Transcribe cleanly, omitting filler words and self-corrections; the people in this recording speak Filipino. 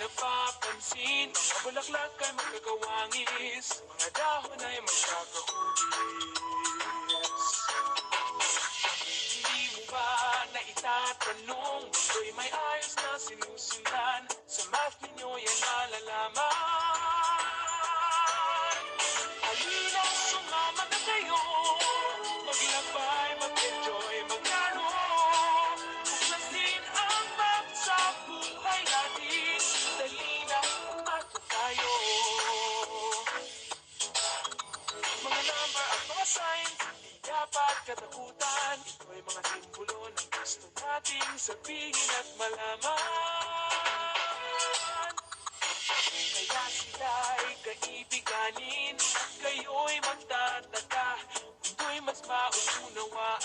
napapansin, mga bulaklak ay magkakawangis, mga dahon ay magkakahugis. Hindi mo ba naitatanong, mundo may ayos na sinusundan, sa math ninyo yan malalaman. Halina, sumama na kayo, maglakbay, mag-enjoy, maglaro, buklasin ang math sa buhay natin, dali na, math na tayo. Mga number at mga signs, di dapat katakutan, ito'y mga simbolo ng gusto nating sabihin at malaman. Kaya sila'y kaibiganin, at kayo'y magtataka, mundo'y mas maunawaan.